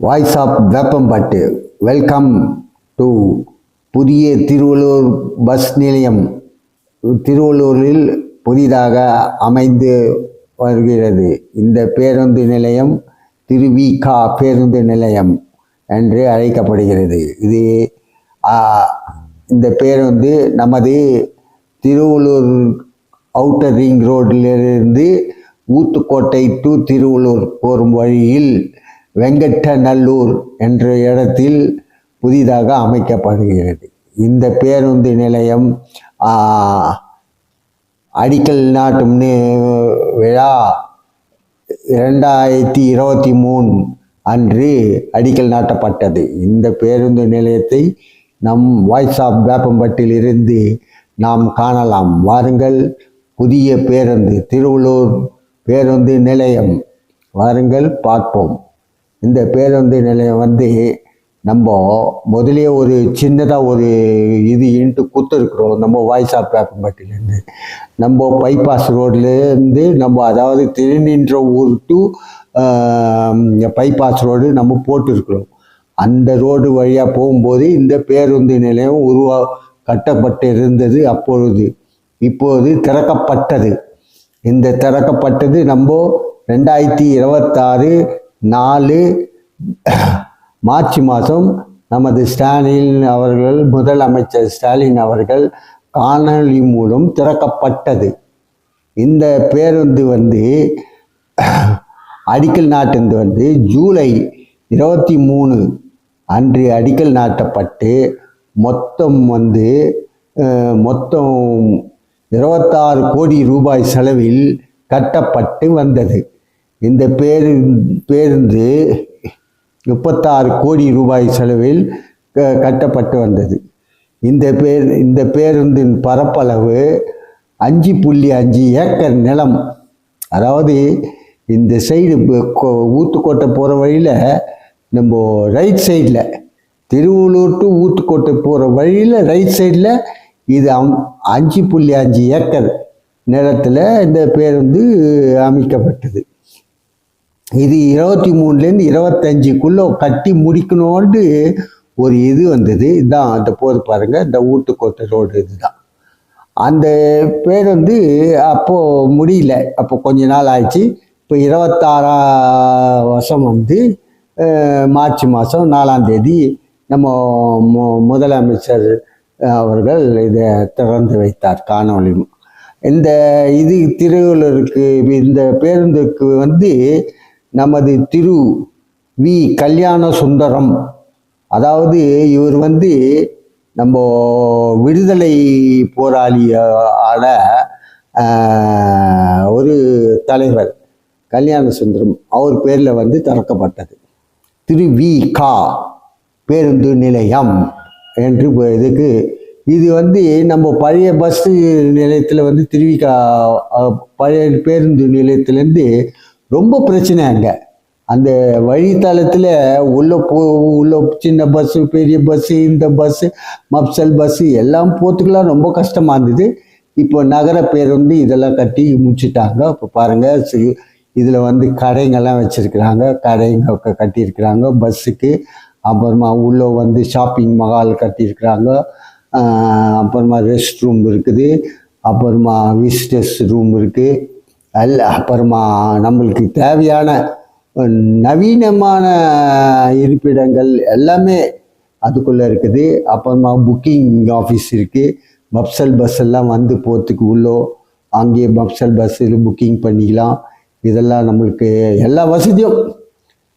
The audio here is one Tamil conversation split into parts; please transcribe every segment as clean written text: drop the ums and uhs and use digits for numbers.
Voice of Veppampattu. Welcome to புதிய திருவள்ளூர் பஸ் நிலையம். திருவள்ளூரில் புதிதாக அமைந்து வருகிறது. இந்த பேருந்து நிலையம் திருவிக பேருந்து நிலையம் என்று அழைக்கப்படுகிறது. இந்த பேருந்து நமது திருவள்ளூர் அவுட்டர் ரிங் ரோட்டிலிருந்து ஊத்துக்கோட்டை டு திருவள்ளூர் போகும் வழியில் வெங்கட்டநல்லூர் என்ற இடத்தில் புதிதாக அமைக்கப்படுகிறது. இந்த பேருந்து நிலையம் அடிக்கல் நாட்டும் விழா 2023 அன்று அடிக்கல் நாட்டப்பட்டது. இந்த பேருந்து நிலையத்தை நம் வாய்ஸ் ஆஃப் வேப்பம்பட்டில் இருந்து நாம் காணலாம். வாருங்கள், புதிய பேருந்து திருவள்ளூர் பேருந்து நிலையம், வாருங்கள் பார்ப்போம். இந்த பேருந்து நிலையம் நம்ம முதலே ஒரு சின்னதாக ஒரு இன்ட்டு கொடுத்துருக்குறோம். நம்ம வாய்ஸ் ஆஃப் வேப்பம்பட்டிலேருந்து நம்ம பைபாஸ் ரோட்லேருந்து அதாவது திருநின்ற ஊர் டு பைபாஸ் ரோடு நம்ம போட்டிருக்கிறோம். அந்த ரோடு வழியாக போகும்போது இந்த பேருந்து நிலையம் கட்டப்பட்டு இருந்தது. இப்போது திறக்கப்பட்டது. இந்த திறக்கப்பட்டது நம்ம 2026 4 மார்ச் மாதம் நமது ஸ்டாலின் அவர்கள், முதலமைச்சர் ஸ்டாலின் அவர்கள் காணொளி மூலம் திறக்கப்பட்டது. இந்த பேருந்து அடிக்கல் நாட்டுந்து ஜூலை 23 அன்று அடிக்கல் நாட்டப்பட்டு மொத்தம் 26 கோடி ரூபாய் செலவில் கட்டப்பட்டு வந்தது. இந்த பேருந்து 36 கோடி ரூபாய் செலவில் கட்டப்பட்டு வந்தது. இந்த பேருந்தின் பரப்பளவு 5.5 ஏக்கர் நிலம். அதாவது இந்த சைடு ஊத்துக்கோட்டை போகிற வழியில் நம்ம ரைட் சைடில், திருவள்ளூர் டு ஊத்துக்கோட்டை போகிற வழியில் ரைட் சைடில் இது 5.5 ஏக்கர் நிலத்தில் இந்த பேருந்து அமைக்கப்பட்டது. இது 23லேருந்து 25க்குள்ளே கட்டி முடிக்கணும்னு ஒரு வந்தது. இதுதான் அந்த போது பாருங்கள், இந்த ஊத்துக்கோட்டை ரோடு இதுதான். அந்த பேருந்து அப்போது முடியல. அப்போ கொஞ்ச நாள் ஆயிடுச்சு. இப்போ 26 வருஷம் மார்ச் மாதம் 4ஆம் தேதி நம்ம முதலமைச்சர் அவர்கள் இதை திறந்து வைத்தார் காணொளி. இந்த திருவள்ளூருக்கு இந்த பேருந்துக்கு நமது திரு வி கல்யாண சுந்தரம், அதாவது இவர் நம்ம விடுதலை போராளியான ஒரு தலைவர் கல்யாண சுந்தரம், அவர் பேரில் திறக்கப்பட்டது திரு வி கா பேருந்து நிலையம் என்று. இது நம்ம பழைய பஸ் நிலையத்தில் திருவிகா பழைய பேருந்து நிலையத்திலேருந்து ரொம்ப பிரச்சனை. அங்கே அந்த வழித்தளத்தில் உள்ள சின்ன பஸ்ஸு, பெரிய பஸ்ஸு, இந்த பஸ்ஸு, மப்சல் பஸ்ஸு எல்லாம் போகிறதுக்கெல்லாம் ரொம்ப கஷ்டமாக இருந்தது. இப்போ நகர பேருந்து இதெல்லாம் கட்டி முடிச்சுட்டாங்க. இப்போ பாருங்கள், இதில் கடைங்கெல்லாம் வச்சுருக்குறாங்க, கடைங்க கட்டியிருக்கிறாங்க பஸ்ஸுக்கு. அப்புறமா உள்ள ஷாப்பிங் மஹால் கட்டியிருக்கிறாங்க. அப்புறமா ரெஸ்ட் ரூம் இருக்குது, அப்புறமா விசிட்டர்ஸ் ரூம் இருக்குது. அப்புறமா நம்மளுக்கு தேவையான நவீனமான இருப்பிடங்கள் எல்லாமே அதுக்குள்ளே இருக்குது. அப்புறமா புக்கிங் ஆஃபீஸ் இருக்குது. மப்சல் பஸ் எல்லாம் போகிறதுக்கு அங்கேயே மப்சல் பஸ்ஸில் புக்கிங் பண்ணிக்கலாம். இதெல்லாம் நம்மளுக்கு எல்லா வசதியும்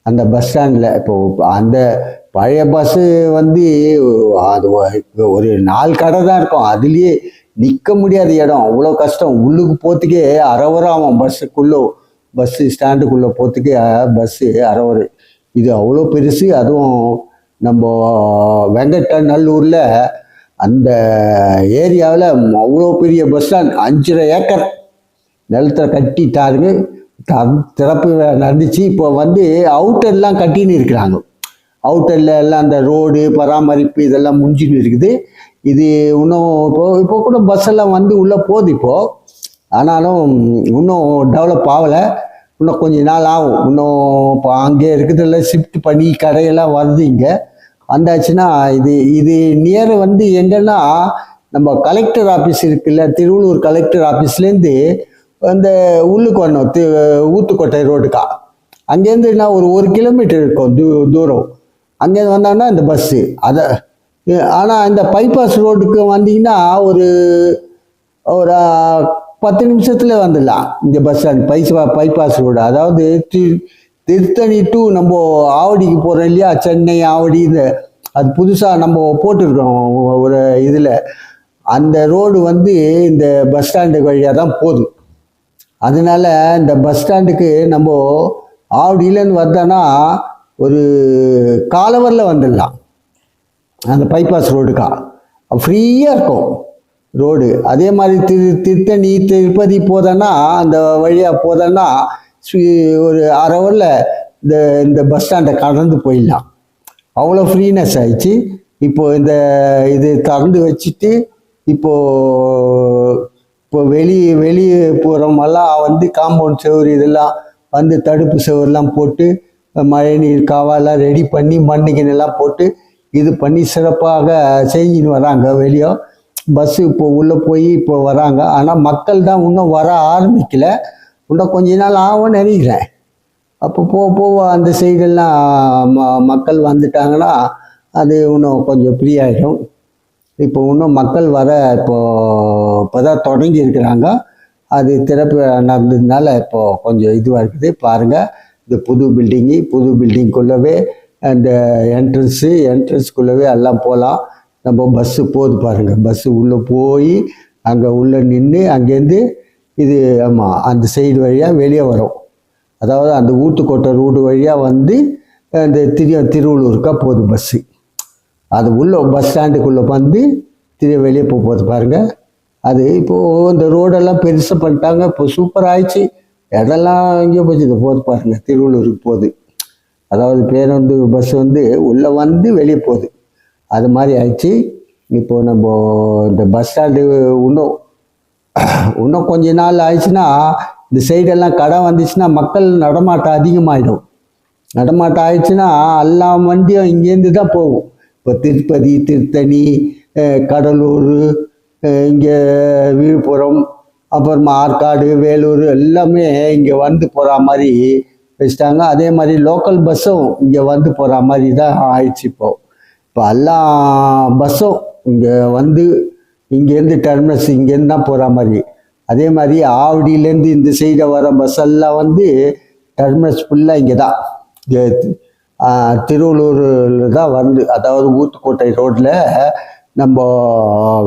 அந்த பஸ் ஸ்டாண்டில். இப்போது அந்த பழைய பஸ்ஸு அது ஒரு 4 கடை தான் இருக்கும். அதுலேயே நிற்க முடியாத இடம், அவ்வளோ கஷ்டம். உள்ளுக்கு போகிறதுக்கே அரவராகும். பஸ்ஸு ஸ்டாண்டுக்குள்ளே போகிறதுக்கே பஸ்ஸு அரவரு. இது அவ்வளோ பெருசு. அதுவும் நம்ம வெங்கட்டநல்லூரில் அந்த ஏரியாவில் அவ்வளோ பெரிய பஸ் ஸ்டாண்ட் 5.5 ஏக்கர் நிலத்தில் கட்டிட்டாருங்க. திறப்பு நடந்துச்சு. இப்போ அவுட்டர்லாம் கட்டின்னு இருக்கிறாங்க. அவுட்டரில் எல்லாம் அந்த ரோடு பராமரிப்பு இதெல்லாம் முடிஞ்சுன்னு இருக்குது. இது இன்னும் இப்போ கூட பஸ் எல்லாம் உள்ளே போகுது இப்போது. ஆனாலும் இன்னும் டெவலப் ஆகலை. இன்னும் கொஞ்ச நாள் ஆகும். இன்னும் இப்போ அங்கே இருக்கிறதுல ஷிஃப்ட் பண்ணி கடையெல்லாம் வருது இங்கே வந்தாச்சுன்னா இது இது நியர் வந்து எங்கன்னா நம்ம கலெக்டர் ஆஃபீஸ் இருக்குல்ல, திருவள்ளூர் கலெக்டர் ஆஃபீஸ்லேருந்து அந்த உள்ளுக்கு வரணும், ஊத்துக்கோட்டை ரோடுக்கா. அங்கேருந்து என்ன ஒரு கிலோமீட்டர் இருக்கும் தூரம். அங்கேருந்து வந்தாங்கன்னா இந்த பஸ்ஸு அதை. ஆனால் இந்த பைபாஸ் ரோடுக்கு வந்தீங்கன்னா ஒரு ஒரு 10 நிமிஷத்துல வந்துடலாம் இந்த பஸ் ஸ்டாண்ட் பைபாஸ் ரோடு. அதாவது திருத்தணி டு நம்ம ஆவடிக்கு போகிறோம் இல்லையா, சென்னை ஆவடி இந்த அது புதுசாக நம்ம போட்டிருக்கோம் ஒரு இதில். அந்த ரோடு வந்து இந்த பஸ் ஸ்டாண்டு வழியாக தான் போகுது. அதனால இந்த பஸ் ஸ்டாண்டுக்கு நம்ம ஆவடியிலேருந்து வந்தோன்னா ஒரு காலவரில் வந்துடலாம் அந்த பைபாஸ் ரோடுக்கா. ஃப்ரீயாக இருக்கும் ரோடு. அதே மாதிரி திருத்தணி திருப்பதி போதன்னா அந்த வழியாக போதன்னா ஒரு அரை ஹவரில் இந்த பஸ் ஸ்டாண்டை கடந்து போயிடலாம். அவ்வளோ ஃப்ரீனஸ் ஆயிடுச்சு. இப்போது இது திறந்து வச்சுட்டு இப்போ வெளியே போகிறவங்கெல்லாம் வந்து காம்பவுண்ட் செவரு இதெல்லாம் வந்து தடுப்பு செவரெலாம் போட்டு மழை நீர் காவெல்லாம் ரெடி பண்ணி மண்ணுக்கினெல்லாம் போட்டு இது பண்ணி சிறப்பாக செஞ்சுன்னு வராங்க. வெளியே பஸ்ஸு இப்போ உள்ளே போய் இப்போ வராங்க. ஆனால் மக்கள் தான் இன்னும் வர ஆரம்பிக்கல. இன்னும் கொஞ்ச நாள் ஆகும்னு நினைக்கிறேன். அப்போ போக அந்த சைடெல்லாம் மக்கள் வந்துட்டாங்கன்னா அது இன்னும் கொஞ்சம் ஃப்ரீ ஆகிடும். இப்போ இன்னும் மக்கள் வர இப்போ தான் தொடங்கி இருக்கிறாங்க. அது திறப்பு நடந்ததுனால இப்போது கொஞ்சம் இதுவாக இருக்குது. பாருங்கள், இந்த புது பில்டிங்குள்ளவே அந்த என்ட்ரன்ஸுக்குள்ளவே எல்லாம் போகலாம். நம்ம பஸ்ஸு போகுது பாருங்கள். பஸ்ஸு உள்ளே போய் அங்கே உள்ளே நின்று அங்கேருந்து இது ஆமாம் அந்த சைடு வழியாக வெளியே வரும். அதாவது அந்த ஊத்துக்கோட்டை ரோடு வழியாக வந்து அந்த திருவள்ளூருக்கா போகுது பஸ்ஸு. அது உள்ள பஸ் ஸ்டாண்டுக்குள்ளே வந்து வெளியே போகுது பாருங்கள். அது இப்போது இந்த ரோடெல்லாம் பெருசாக பண்ணிட்டாங்க. இப்போ சூப்பர் ஆயிடுச்சு. இடம்லாம் எங்கேயோ போச்சு. இது போகுது பாருங்கள், திருவள்ளூருக்கு போகுது. அதாவது பேருந்து பஸ் வந்து உள்ளே வந்து வெளியே போகுது. அது மாதிரி ஆயிடுச்சு. இப்போது நம்ம இந்த பஸ் ஸ்டாண்டு இன்னும் கொஞ்ச நாள் ஆயிடுச்சுன்னா இந்த சைடெல்லாம் கடை வந்துச்சுன்னா மக்கள் நடமாட்டம் அதிகமாகிடும். நடமாட்டம் ஆயிடுச்சுன்னா எல்லாம் வண்டியும் இங்கேருந்து தான் போகும். இப்போ திருப்பதி, திருத்தணி, கடலூர், இங்கே விழுப்புரம், அப்புறமா ஆற்காடு, வேலூர் எல்லாமே இங்கே வந்து போகிற மாதிரி வச்சுட்டாங்க. அதே மாதிரி லோக்கல் பஸ்ஸும் இங்கே வந்து போகிற மாதிரி தான் ஆயிடுச்சு. இப்போ எல்லா பஸ்ஸும் இங்கே வந்து இங்கேருந்து டெர்மினஸ் இங்கேருந்து தான் போகிற மாதிரி. அதே மாதிரி ஆவடியிலேருந்து இந்த சைடை வர பஸ் எல்லாம் வந்து டெர்மினஸ் ஃபுல்லாக இங்கே தான் திருவள்ளூரில் தான் வந்து, அதாவது ஊத்துக்கோட்டை ரோட்டில் நம்ம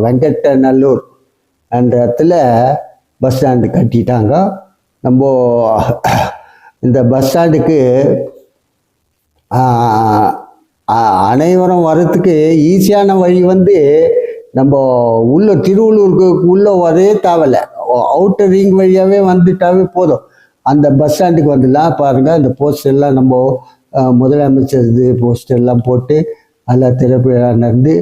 வெங்கட்டநல்லூர் என்ற இடத்துல பஸ் ஸ்டாண்டு கட்டிட்டாங்க. நம்ம இந்த பஸ் ஸ்டாண்டுக்கு அனைவரும் வர்றதுக்கு ஈஸியான வழி வந்து நம்ம திருவள்ளூருக்கு உள்ளே வரவே தேவையில்லை. அவுட்டர் ரிங் வழியாகவே வந்துட்டாவே போதும். அந்த பஸ் ஸ்டாண்டுக்கு வந்துடலாம். பாருங்கள், இந்த போஸ்டர்லாம் நம்ம முதலமைச்சர் போஸ்டர்லாம் போட்டு நல்லா திறப்பு நடந்து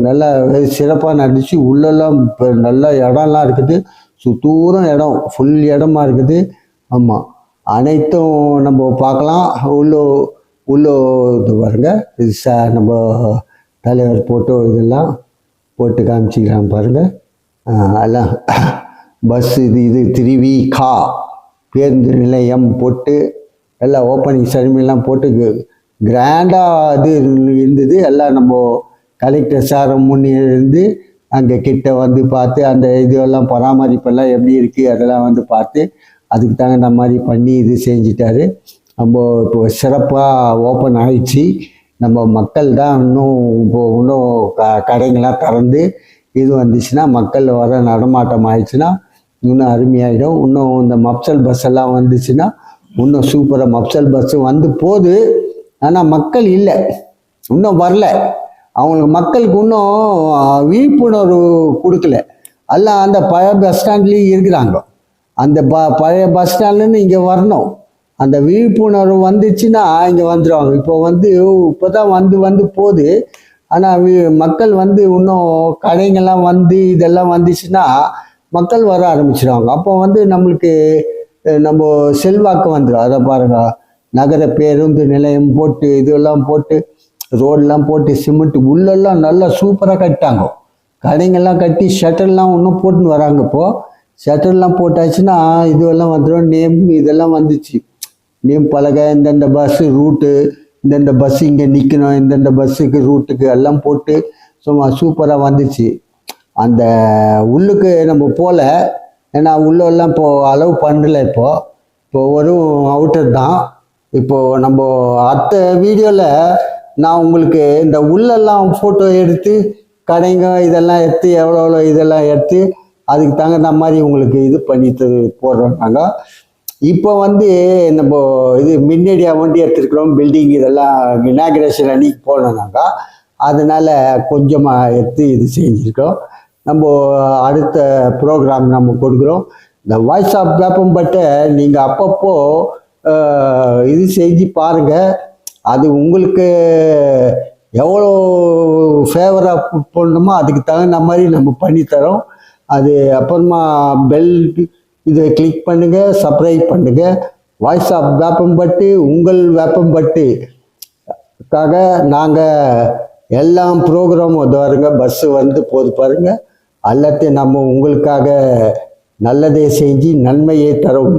நல்லா சிறப்பாக நடந்துச்சு. உள்ளெல்லாம் இப்போ நல்ல இடம்லாம் இருக்குது. சுத்தூரம் இடம், ஃபுல் இடமா இருக்குது. ஆமாம், அனைத்தும் நம்ம பார்க்கலாம். உள்ளே இது பாருங்க, இது நம்ம தலைவர் போட்டோ இதெல்லாம் போட்டு காமிச்சிக்கிறாங்க பாருங்கள். எல்லாம் பஸ் இது திருவிகா பேருந்து நிலையம் போட்டு எல்லாம் ஓப்பனிங் செரிமனிலாம் போட்டு கிராண்டாக இது இருந்தது. எல்லாம் நம்ம கலெக்டர் சார் முன்னிருந்து அங்கே கிட்ட வந்து பார்த்து அந்த இதெல்லாம் பராமரிப்பெல்லாம் எப்படி இருக்குது அதெல்லாம் வந்து பார்த்து அதுக்கு தகுந்த மாதிரி பண்ணி இது செஞ்சிட்டாரு. நம்ம இப்போ சிறப்பாக ஓப்பன் ஆகிடுச்சு. நம்ம மக்கள் தான் இன்னும் கடைங்களாம் திறந்து இது வந்துச்சுன்னா மக்கள் வர நடமாட்டம் ஆயிடுச்சுன்னா இன்னும் அருமையாயிடும். இன்னும் இந்த மப்சல் பஸ் எல்லாம் வந்துச்சுன்னா இன்னும் சூப்பராக மப்சல் பஸ்ஸு வந்து போகுது. ஆனால் மக்கள் இல்லை, இன்னும் வரல. அவங்களுக்கு மக்களுக்கு இன்னும் விழிப்புணர்வு கொடுக்கல. எல்லாம் அந்த பழைய பஸ் ஸ்டாண்ட்லேயும் இருக்கிறாங்க. அந்த பழைய பஸ் ஸ்டாண்ட்லேருந்து இங்கே வரணும். அந்த விழிப்புணர்வு வந்துச்சுன்னா இங்கே வந்துடுவாங்க. இப்போ தான் வந்து போகுது. ஆனால் மக்கள் வந்து இன்னும் கடைங்கள்லாம் வந்து இதெல்லாம் வந்துச்சுன்னா மக்கள் வர ஆரம்பிச்சிடுவாங்க. அப்போ வந்து நம்மளுக்கு நம்ம செல்வாக்கு வந்துடும். அதை பாருங்க, நகர பேருந்து நிலையம் போட்டு இதெல்லாம் போட்டு ரோடெல்லாம் போட்டு சிமெண்ட் உள்ளெல்லாம் நல்லா சூப்பராக கட்டாங்க. கடைங்கெல்லாம் கட்டி ஷட்டர்லாம் இன்னும் போட்டுன்னு வராங்க. இப்போது ஷட்டர்லாம் போட்டாச்சுன்னா இதுவெல்லாம் வந்துடும். நேம் இதெல்லாம் வந்துச்சு, நேம் பலகை, இந்தந்த பஸ்ஸு ரூட்டு, இந்தந்த பஸ்ஸு இங்கே நிற்கணும், இந்தந்த பஸ்ஸுக்கு ரூட்டுக்கு எல்லாம் போட்டு சும்மா சூப்பராக வந்துச்சு. அந்த உள்ளுக்கு நம்ம போகல, ஏன்னா உள்ளெல்லாம் இப்போது அலோவ் பண்ணல. இப்போ வெறும் அவுட்டர் தான். இப்போது நம்ம அடுத்த வீடியோவில் நான் உங்களுக்கு இந்த உள்ளெல்லாம் ஃபோட்டோ எடுத்து கடைங்க இதெல்லாம் எடுத்து எவ்வளோ இதெல்லாம் எடுத்து அதுக்கு தகுந்த மாதிரி உங்களுக்கு இது பண்ணி போடுறோம் நாங்கள். இப்போ வந்து நம்ம இது முன்னாடியாக வண்டி எடுத்துருக்குறோம், பில்டிங் இதெல்லாம் இனாகிரேஷன் அன்னைக்கு போனோம் நாங்கள். அதனால் கொஞ்சமாக எடுத்து இது செஞ்சுருக்கோம். நம்ம அடுத்த ப்ரோக்ராம் நம்ம கொடுக்குறோம். இந்த வாய்ஸ் ஆஃப் வேப்பம்பட்டை நீங்கள் அப்பப்போ இது செஞ்சு பாருங்கள். அது உங்களுக்கு எவ்வளோ ஃபேவராக பண்ணணுமோ அதுக்கு தகுந்த மாதிரி நம்ம பண்ணித்தரோம். அது அப்புறமா பெல் இதை கிளிக் பண்ணுங்கள், சப்ஸ்கிரைப் பண்ணுங்கள். வாய்ஸ் ஆஃப் வேப்பம்பட்டு உங்கள் வேப்பம்பட்டுக்காக நாங்கள் எல்லாம் ப்ரோக்ராமும் வருங்க. பஸ்ஸு வந்து போது பாருங்கள். எல்லாத்தையும் நம்ம உங்களுக்காக நல்லதே செஞ்சு நன்மையை தரும்.